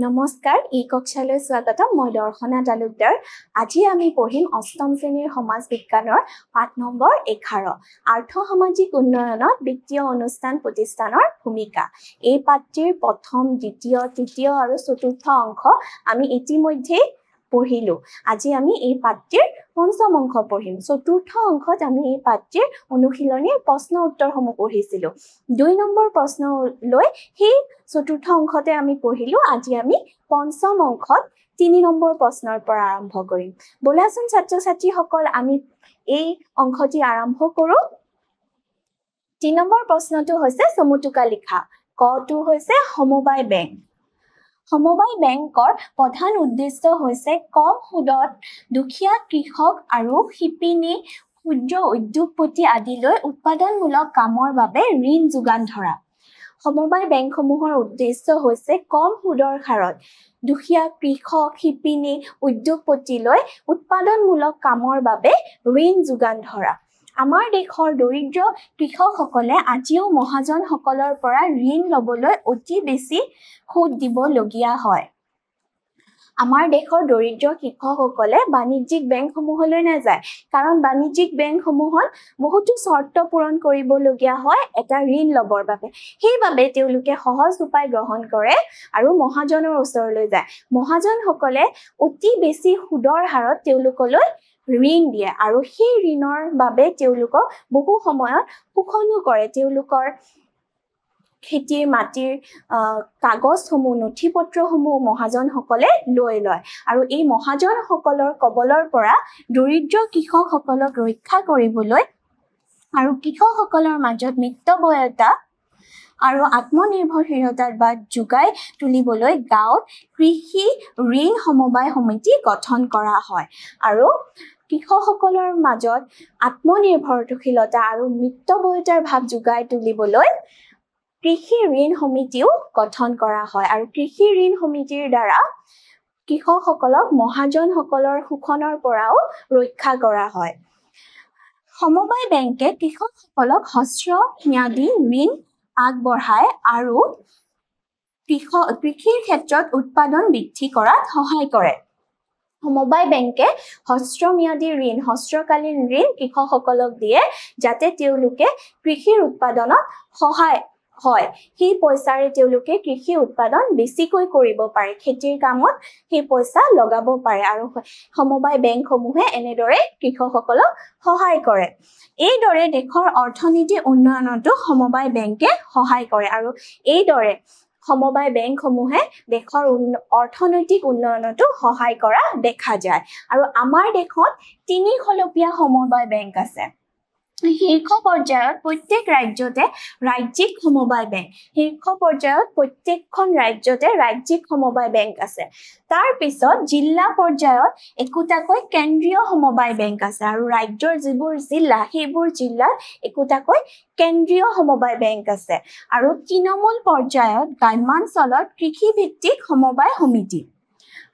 নমস্কাৰ এই কক্ষালৈ স্বাগতম মই দৰ্শনা তালুকদাৰ আজি আমি পঢ়িম অষ্টম শ্ৰেণীৰ সমাজ বিজ্ঞানৰ পাঠ নম্বৰ 11 আৰ্থ সামাজিক উন্নয়নত বিত্তীয় অনুষ্ঠান প্ৰতিষ্ঠানৰ ভূমিকা এই পাঠটিৰ প্ৰথম দ্বিতীয় তৃতীয় আৰু চতুৰ্থ অংশ আমি ইতিমধ্যে পঢ়িলো আজি আমি এই পাঠটিৰ পঞ্চম অংশ পঢ়িম চতুৰ্থ অংশত আমি এই পাঠটিৰ অনুশীলনীৰ প্ৰশ্ন উত্তৰসমূহ পঢ়িছিলো 2 নম্বৰ প্ৰশ্ন লৈ সেই চতুৰ্থ অংশতে আমি পঢ়িলো আজি আমি পঞ্চম অংশত 3 নম্বৰ প্ৰশ্নৰ পৰা আৰম্ভ কৰিম বলাচোন ছাত্ৰ ছাত্ৰী সকল আমি এই অংশটি আৰম্ভ কৰো 3 নম্বৰ প্ৰশ্নটো হৈছে সমতুকা লিখা কটো হৈছে সমবায় বেংক সমবায় বেংকৰ প্ৰধান উদ্দেশ্য হৈছে কম সুদত দুখীয়া কৃষক আৰু শিপিনী ক্ষুদ্ৰ উদ্যোগপতি আদিলৈ উৎপাদনমূলক কামৰ বাবে ঋণ যোগান ধৰা সমবায় বেংকসমূহৰ উদ্দেশ্য হৈছে কম সুদৰ হাৰত দুখীয়া কৃষক শিপিনী উদ্যোগপতিলৈ উৎপাদনমূলক কামৰ বাবে ঋণ যোগান ধৰা আমাৰ দেশৰ দৰিদ্ৰ কৃষকসকলে আজিও মহাজনসকলৰ পৰা ঋণ লবলৈ অতি বেছি সুদ দিবলগীয়া হয় আমাৰ দেশৰ দৰিদ্ৰ কৃষকসকলে বাণিজ্যিক বেংকসমূহলৈ নাযায় কাৰণ বাণিজ্যিক বেংকসমূহত বহুতো চৰ্ত পূৰণ কৰিবলগীয়া হয় এটা ঋণ লবৰ বাবে সেইবাবে তেওঁলোকে সহজ উপায় গ্ৰহণ কৰে আৰু মহাজনৰ ওচৰলৈ যায় মহাজনসকলে অতি বেছি সুদৰ হাৰত তেওঁলোকলৈ ঋণ দিয়ে আৰু সেই ঋণৰ বাবে তেওঁলোকক বহু সময়ত শোষণো কৰে তেওঁলোকৰ খেতিৰ মাটিৰ কাগজসমূহ নথিপত্ৰসমূহ মহাজনসকলে লৈ লয় আৰু এই মহাজনসকলৰ কবলৰ পৰা দৰিদ্ৰ কৃষকসকলক ৰক্ষা কৰিবলৈ আৰু কৃষকসকলৰ মাজত মিতব্যয়িতা আৰু আত্মনিৰ্ভৰশীলতাৰ বাট যোগাই তুলিবলৈ গাঁৱত কৃষি ঋণ সমবায় সমিতি গঠন কৰা হয় আৰু কৃষকসকলৰ মাজত আত্মনিৰ্ভৰশীলতা আৰু মিতব্যয়িতাৰ ভাৱ যোগাই তুলিবলৈ কৃষি ঋণ সমিতিও গঠন কৰা হয় আৰু কৃষি ঋণ সমিতিৰ দ্বাৰা কৃষকসকলক মহাজনসকলৰ শোষণৰ পৰাও ৰক্ষা কৰা হয় সমবায় বেংকে কৃষকসকলক হ্ৰস্বম্যাদী ঋণ আগবঢ়ায় আৰু কৃষিৰ ক্ষেত্ৰত উৎপাদন বৃদ্ধি কৰাত সহায় কৰে সমবায় বেংকে হ্ৰস্বম্যাদী ঋণ হ্ৰস্বকালীন ঋণ কৃষকসকলক দিয়ে যাতে তেওঁলোকে কৃষিৰ উৎপাদনত সহায় হয় সেই পইচাৰে তেওঁলোকে কৃষি উৎপাদন বেছিকৈ কৰিব পাৰে খেতিৰ কামত সেই পইচা লগাব পাৰে আৰু সমবায় বেংকসমূহে এনেদৰে কৃষকসকলক সহায় কৰে এইদৰে দেশৰ অৰ্থনীতি উন্নয়নতো সমবায় বেংকে সহায় কৰে আৰু এইদৰে সমবায় বেংকসমূহে দেশৰ অৰ্থনৈতিক উন্নয়নতো সহায় কৰা দেখা যায় আৰু আমাৰ দেশত 3 খলপীয়া সমবায় বেংক আছে শীৰ্ষ পৰ্যায়ত প্ৰত্যেক ৰাজ্যতে ৰাজ্যিক সমবায় বেংক শীৰ্ষ পৰ্যায়ত প্ৰত্যেকখন ৰাজ্যতে ৰাজ্যিক সমবায় বেংক আছে তাৰ পিছত জিলা পৰ্যায়ত একোটাকৈ কেন্দ্ৰীয় সমবায় বেংক আছে আৰু ৰাজ্যৰ যিবোৰ জিলা সেইবোৰ জিলাত একোটাকৈ কেন্দ্ৰীয় সমবায় বেংক আছে আৰু তৃণমূল পৰ্যায়ত গ্ৰামাঞ্চলত কৃষিভিত্তিক সমবায় সমিতি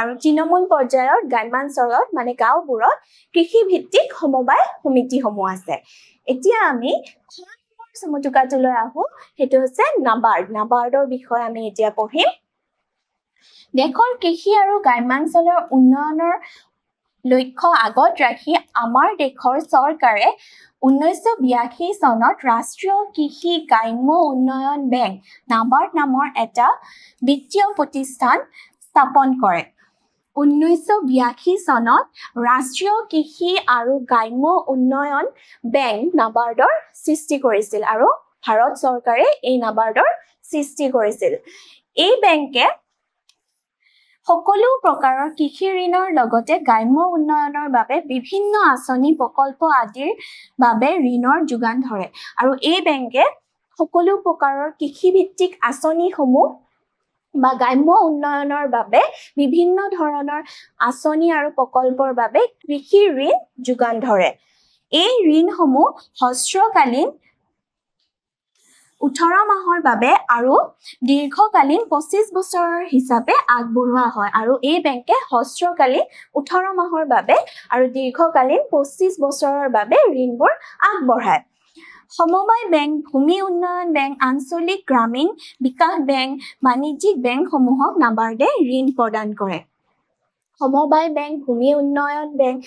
আৰু তৃণমূল পৰ্যায়ৰ গ্ৰামাঞ্চলত মানে গাঁওবোৰত কৃষিভিত্তিক সমবায় সমিতিসমূহ আছে এতিয়া আমি সমতুকাটোলৈ আহো সেইটো হৈছে নাবাৰ্ডৰ বিষয়ে আমি এতিয়া পঢ়িম দেশৰ কৃষি আৰু গ্ৰামাঞ্চলৰ উন্নয়নৰ লক্ষ্য আগত ৰাখি আমাৰ দেশৰ চৰকাৰে 1982 চনত ৰাষ্ট্ৰীয় কৃষি গ্ৰাম্য উন্নয়ন বেংক নাবাৰ্ড নামৰ এটা বিত্তীয় প্ৰতিষ্ঠান স্থাপন কৰে 1982 চনত ৰাষ্ট্ৰীয় কৃষি আৰু গ্ৰাম্য উন্নয়ন বেংক নাবাৰ্ডৰ সৃষ্টি কৰিছিল আৰু ভাৰত চৰকাৰে এই নাবাৰ্ডৰ সৃষ্টি কৰিছিল এই বেংকে সকলো প্ৰকাৰৰ কৃষি ঋণৰ লগতে গ্ৰাম্য উন্নয়নৰ বাবে বিভিন্ন আঁচনি প্ৰকল্প আদিৰ বাবে ঋণৰ যোগান ধৰে আৰু এই বেংকে সকলো প্ৰকাৰৰ কৃষিভিত্তিক আঁচনিসমূহ বা গ্ৰাম্য উন্নয়নৰ বাবে বিভিন্ন ধৰণৰ আঁচনি আৰু প্ৰকল্পৰ বাবে কৃষি ঋণ যোগান ধৰে এই ঋণসমূহ হ্ৰস্বকালীন 18 মাহৰ বাবে আৰু দীৰ্ঘকালীন 25 বছৰৰ হিচাপে আগবঢ়োৱা হয় আৰু এই বেংকে হ্ৰস্বকালীন 18 মাহৰ বাবে আৰু দীৰ্ঘকালীন 25 বছৰৰ বাবে ঋণবোৰ আগবঢ়ায় সমবায় বেংক, ভূমি উন্নয়ন বেংক, আঞ্চলিক গ্ৰামীণ বিকাশ বেংক, বাণিজ্যিক বেংকসমূহক নাবাৰ্ডে ঋণ প্ৰদান কৰে। সমবায় বেংক, ভূমি উন্নয়ন বেংক,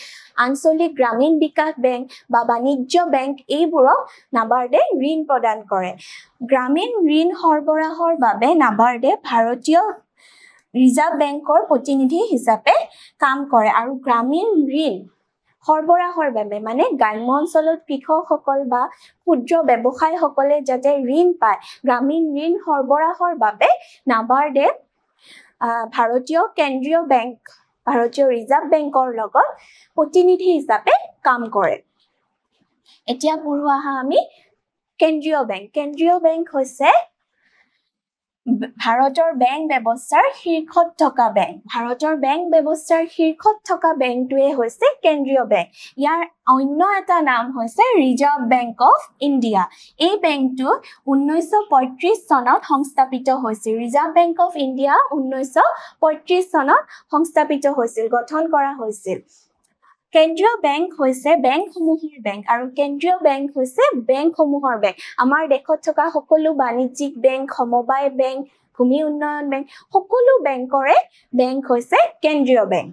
আঞ্চলিক গ্ৰামীণ বিকাশ বেংক বা বাণিজ্য বেংক এইবোৰক নাবাৰ্ডে ঋণ প্ৰদান কৰে। গ্ৰামীণ ঋণ সৰবৰাহৰ বাবে নাবাৰ্ডে ভাৰতীয় ৰিজাৰ্ভ বেংকৰ প্ৰতিনিধি হিচাপে কাম কৰে আৰু গ্ৰামীণ ঋণ সৰবৰাহৰ বাবে মানে গ্ৰাম্য অঞ্চলত কৃষকসকল বা ক্ষুদ্ৰ ব্যৱসায়ীসকলে যাতে ঋণ পায়, গ্ৰামীণ ঋণ সৰবৰাহৰ বাবে নাবাৰ্ডে ভাৰতীয় কেন্দ্ৰীয় বেংক, ভাৰতীয় ৰিজাৰ্ভ বেংকৰ লগত প্ৰতিনিধি হিচাপে কাম কৰে। এতিয়া পঢ়ো আহা আমি কেন্দ্ৰীয় বেংক। কেন্দ্ৰীয় বেংক হৈছে ভাৰতৰ বেংক ব্যৱস্থাৰ শীৰ্ষত থকা বেংক। ভাৰতৰ বেংক ব্যৱস্থাৰ শীৰ্ষত থকা বেংকটোৱে হৈছে কেন্দ্ৰীয় বেংক। ইয়াৰ অন্য এটা নাম হৈছে ৰিজাৰ্ভ বেংক অফ ইণ্ডিয়া। এই বেংকটো 1935 চনত সংস্থাপিত হৈছিল। ৰিজাৰ্ভ বেংক অফ ইণ্ডিয়া 1935 চনত সংস্থাপিত হৈছিল, গঠন কৰা হৈছিল। কেন্দ্ৰীয় বেংক হৈছে বেংকসমূহৰ বেংক আৰু কেন্দ্ৰীয় বেংক হৈছে বেংকসমূহৰ বেংক। আমাৰ দেশত থকা সকলো বাণিজ্যিক বেংক, সমবায় বেংক, ভূমি উন্নয়ন বেংক, সকলো বেংকৰে বেংক হৈছে কেন্দ্ৰীয় বেংক।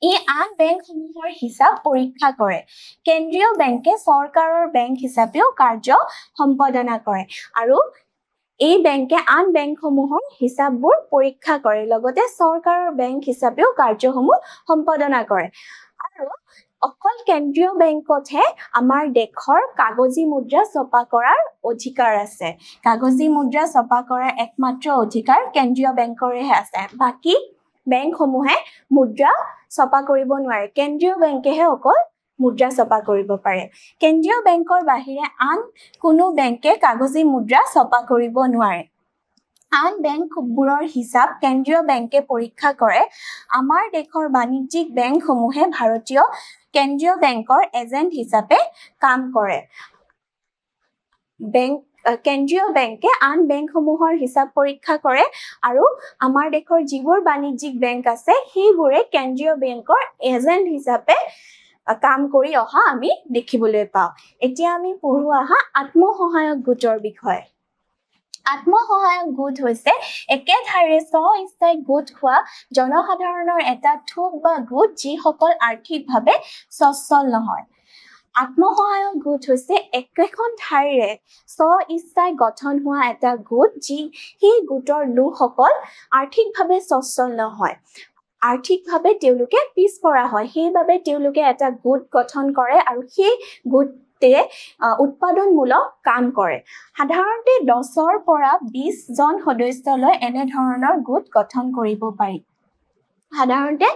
ই আন বেংকসমূহৰ হিচাপ পৰীক্ষা কৰে। কেন্দ্ৰীয় বেংকে চৰকাৰৰ বেংক হিচাপেও কাৰ্য সম্পাদনা কৰে আৰু এই বেংকে আন বেংকসমূহৰ হিচাপবোৰ পৰীক্ষা কৰে, লগতে চৰকাৰৰ বেংক হিচাপেও কাৰ্যসমূহ সম্পাদনা কৰে। আৰু অকল কেন্দ্ৰীয় বেংকতহে আমাৰ দেশৰ কাগজী মুদ্ৰা ছপা কৰাৰ অধিকাৰ আছে। কাগজী মুদ্ৰা ছপা কৰাৰ একমাত্ৰ অধিকাৰ কেন্দ্ৰীয় বেংকৰেহে আছে। বাকী বেংকসমূহে মুদ্ৰা ছপা কৰিব নোৱাৰে। কেন্দ্ৰীয় বেংকেহে অকল মুদ্ৰা ছপা কৰিব পাৰে। কেন্দ্ৰীয় বেংকৰ বাহিৰে আন কোনো বেংকে কাগজী মুদ্ৰা ছপা কৰিব নোৱাৰে। আন বেংকবোৰৰ হিচাপ কেন্দ্ৰীয় বেংকে পৰীক্ষা কৰে। আমাৰ দেশৰ বাণিজ্যিক বেংকসমূহে ভাৰতীয় কেন্দ্ৰীয় বেংকৰ এজেণ্ট হিচাপে কাম কৰে। কেন্দ্ৰীয় বেংকে আন বেংকসমূহৰ হিচাপ পৰীক্ষা কৰে আৰু আমাৰ দেশৰ যিবোৰ বাণিজ্যিক বেংক আছে সেইবোৰে কেন্দ্ৰীয় বেংকৰ এজেণ্ট হিচাপে কাম কৰি অহা আমি দেখিবলৈ পাওঁ। এতিয়া আমি পঢ়ো আহা আত্মসহায়ক গোটৰ বিষয়ে। আত্মসহায়ক গোট হৈছে একেধাৰে স্ব-ইচ্ছাই গোট হোৱা জনসাধাৰণৰ এটা থোক বা গোট যিসকল আৰ্থিকভাৱে সচ্ছল নহয়। আত্মসহায়ক গোট হৈছে একেখন ঠাইৰে স্ব-ইচ্ছাই গঠন হোৱা এটা গোট যি সেই গোটৰ লোকসকল আৰ্থিকভাৱে সচ্ছল নহয়, আৰ্থিকভাৱে তেওঁলোকে পিছপৰা হয়। সেইবাবে তেওঁলোকে এটা গোট গঠন কৰে আৰু সেই গোটে উৎপাদনমূলক কাম কৰে। সাধাৰণতে 10ৰ পৰা 20 জন সদস্যলৈ এনেধৰণৰ গোট গঠন কৰিব পাৰি। সাধাৰণতে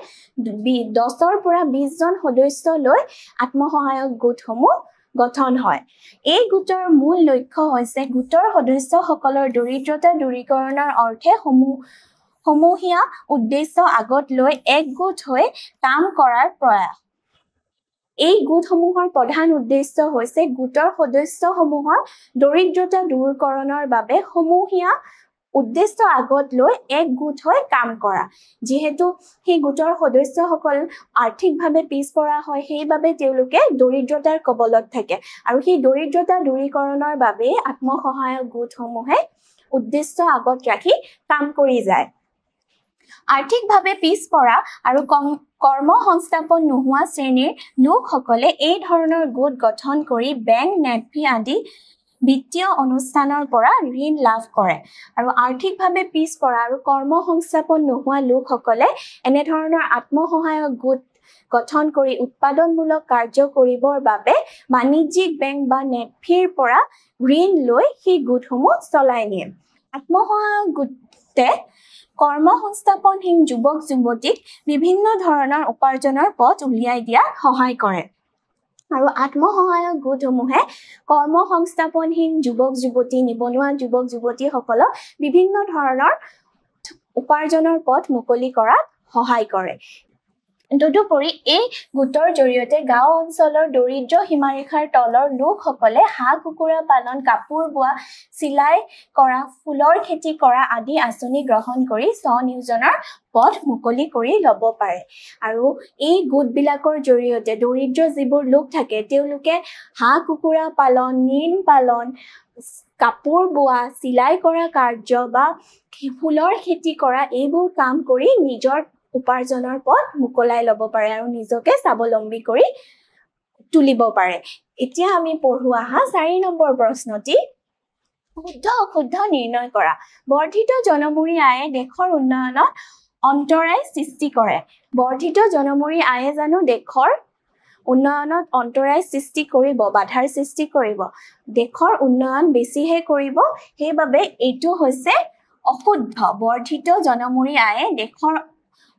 10ৰ পৰা 20 জন সদস্যলৈ আত্মসহায়ক গোটসমূহ গঠন হয়। এই গোটৰ মূল লক্ষ্য হৈছে গোটৰ সদস্যসকলৰ দৰিদ্ৰতা দূৰীকৰণৰ অৰ্থে সমূহীয়া উদ্দেশ্য আগত লৈ একগোট হৈ কাম কৰাৰ প্ৰয়াস। এই গোটসমূহৰ প্ৰধান উদ্দেশ্য হৈছে গোটৰ সদস্যসমূহৰ দৰিদ্ৰতা দূৰীকৰণৰ বাবে সমূহীয়া উদ্দেশ্য আগত লৈ একগোট হৈ কাম কৰা। যিহেতু সেই গোটৰ সদস্যসকল আৰ্থিকভাৱে পিছপৰা হয়, সেইবাবে তেওঁলোকে দৰিদ্ৰতাৰ কবলত থাকে আৰু সেই দৰিদ্ৰতা দূৰীকৰণৰ বাবে আত্মসহায়ক গোটসমূহে উদ্দেশ্য আগত ৰাখি কাম কৰি যায়। আৰ্থিকভাৱে পিছপৰা আৰু কৰ্ম সংস্থাপন নোহোৱা শ্ৰেণীৰ লোকসকলে এই ধৰণৰ গোট গঠন কৰি বেংক, নেফি আদি বিত্তীয় অনুষ্ঠানৰ পৰা ঋণ লাভ কৰে আৰু আৰ্থিকভাৱে পিছপৰা আৰু কৰ্ম সংস্থাপন নোহোৱা লোকসকলে এনেধৰণৰ আত্মসহায়ক গোট গঠন কৰি উৎপাদনমূলক কাৰ্য কৰিবৰ বাবে বাণিজ্যিক বেংক বা নেফিৰ পৰা ঋণ লৈ সেই গোটসমূহ চলাই নিয়ে। আত্মসহায়ক গোটে কৰ্মসংস্থাপনহীন যুৱক যুৱতীক বিভিন্ন ধৰণৰ উপাৰ্জনৰ পথ উলিয়াই দিয়াত সহায় কৰে আৰু আত্মসহায়ক গোটসমূহে কৰ্মসংস্থাপনহীন যুৱক যুৱতী, নিবনুৱা যুৱক যুৱতীসকলক বিভিন্ন ধৰণৰ উপাৰ্জনৰ পথ মুকলি কৰাত সহায় কৰে। তদুপৰি এই গোটৰ জৰিয়তে গাঁও অঞ্চলৰ দৰিদ্ৰ সীমাৰেখাৰ তলৰ লোকসকলে হাঁহ কুকুৰা পালন, কাপোৰ বোৱা, চিলাই কৰা, ফুলৰ খেতি কৰা আদি আঁচনি গ্ৰহণ কৰি স্বনিয়োজনৰ পথ মুকলি কৰি ল'ব পাৰে। আৰু এই গোটবিলাকৰ জৰিয়তে দৰিদ্ৰ যিবোৰ লোক থাকে তেওঁলোকে হাঁহ কুকুৰা পালন, মীন পালন, কাপোৰ বোৱা, চিলাই কৰা কাৰ্য বা ফুলৰ খেতি কৰা এইবোৰ কাম কৰি নিজৰ উপাৰ্জনৰ পথ মুকলাই ল'ব পাৰে আৰু নিজকে স্বাৱলম্বী কৰি তুলিব পাৰে। এতিয়া আমি পঢ়ো আহা 4 নম্বৰ প্ৰশ্নটি। শুদ্ধ অশুদ্ধ নিৰ্ণয় কৰা। বৰ্ধিত জনমূৰি আয়ে দেশৰ উন্নয়নত অন্তৰায় সৃষ্টি কৰে। বৰ্ধিত জনমূৰি আয়ে জানো দেশৰ উন্নয়নত অন্তৰায় সৃষ্টি কৰিব, বাধাৰ সৃষ্টি কৰিব, দেশৰ উন্নয়ন বেছিহে কৰিব, সেইবাবে এইটো হৈছে অশুদ্ধ। বৰ্ধিত জনমূৰি আয়ে দেশৰ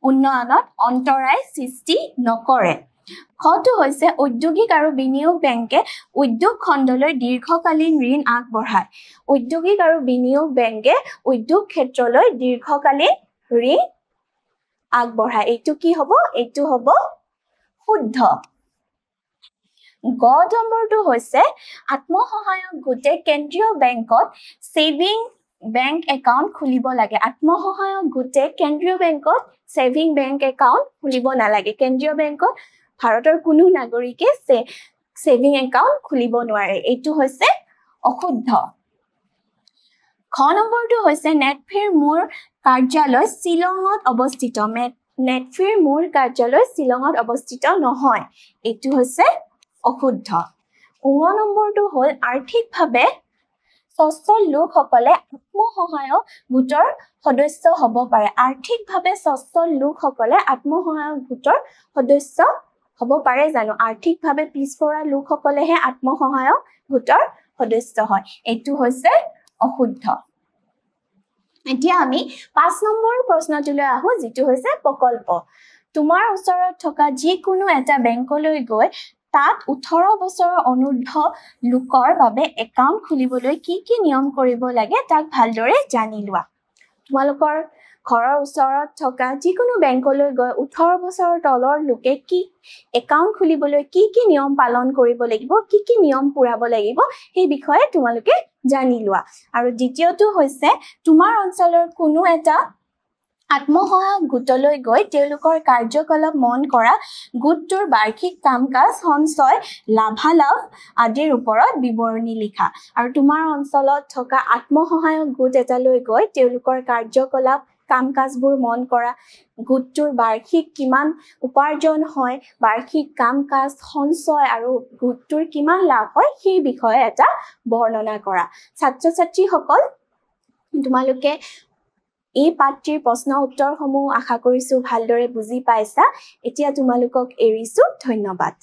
উন্নয়নত অন্তৰায় সৃষ্টি নকৰে। খটো হৈছে ঔদ্যোগিক আৰু বিনিয়োগ বেংকে উদ্যোগ খণ্ডলৈ দীৰ্ঘকালীন ঋণ আগবঢ়ায়। ঔদ্যোগিক আৰু বিনিয়োগ বেংকে উদ্যোগ ক্ষেত্ৰলৈ দীৰ্ঘকালীন ঋণ আগবঢ়ায়। এইটো কি হ'ব? এইটো হ'ব শুদ্ধ। গ নম্বৰটো হৈছে আত্মসহায়ক গোটে কেন্দ্ৰীয় বেংকত ছেভিং বেংক একাউণ্ট খুলিব লাগে। আত্মসহায়ক গোটে কেন্দ্ৰীয় বেংকত ছেভিং বেংক একাউণ্ট খুলিব নালাগে। কেন্দ্ৰীয় বেংকত ভাৰতৰ কোনো নাগৰিকে ছেভিং একাউণ্ট খুলিব নোৱাৰে। এইটো হৈছে অশুদ্ধ। খ নম্বৰটো হৈছে নেটফিৰ মূল কাৰ্যালয় শ্বিলঙত অৱস্থিত। নেটফিৰ মূল কাৰ্যালয় শ্বিলঙত অৱস্থিত নহয়। এইটো হৈছে অশুদ্ধ। ঙ নম্বৰটো হ'ল আৰ্থিকভাৱে সচ্ছল লোকসকলে আত্মসহায়ক গোটৰ সদস্য হ'ব পাৰে। আৰ্থিকভাৱে সচ্ছল লোকসকলে আত্মসহায়ক গোটৰ সদস্য হ'ব পাৰে জানো? আৰ্থিকভাৱে পিছপৰা লোকসকলেহে আত্মসহায়ক গোটৰ সদস্য হয়। এইটো হৈছে অশুদ্ধ। এতিয়া আমি 5 নম্বৰ প্ৰশ্নটোলৈ আহো, যিটো হৈছে প্ৰকল্প। তোমাৰ ওচৰত থকা যিকোনো এটা বেংকলৈ গৈ তাত 18 বছৰৰ অনুৰ্ধ লোকৰ বাবে একাউণ্ট খুলিবলৈ কি কি নিয়ম কৰিব লাগে তাক ভালদৰে জানি লোৱা। তোমালোকৰ ঘৰৰ ওচৰত থকা যিকোনো বেংকলৈ গৈ 18 বছৰৰ তলৰ লোকে কি একাউণ্ট খুলিবলৈ কি কি নিয়ম পালন কৰিব লাগিব, কি কি নিয়ম পূৰাব লাগিব সেই বিষয়ে তোমালোকে জানি লোৱা। আৰু দ্বিতীয়টো হৈছে তোমাৰ অঞ্চলৰ কোনো এটা আত্মসহায়ক গোটলৈ গৈ তেওঁলোকৰ কাৰ্যকলাপ মন কৰা, গোটটোৰ বাৰ্ষিক কাম-কাজ, সঞ্চয়, লাভালাভ আদিৰ ওপৰত বিৱৰণী লিখা। আৰু তোমাৰ অঞ্চলত থকা আত্মসহায়ক গোট এটালৈ গৈ তেওঁলোকৰ কাৰ্যকলাপ, কাম-কাজবোৰ মন কৰা, গোটটোৰ বাৰ্ষিক কিমান উপাৰ্জন হয়, বাৰ্ষিক কাম-কাজ, সঞ্চয় আৰু গোটটোৰ কিমান লাভ হয় সেই বিষয়ে এটা বৰ্ণনা কৰা। ছাত্ৰ-ছাত্ৰীসকল, তোমালোকে এই পাঠটিৰ প্ৰশ্ন উত্তৰসমূহ আশা কৰিছো ভালদৰে বুজি পাইছা। এতিয়া তোমালোকক এৰিছো। ধন্যবাদ।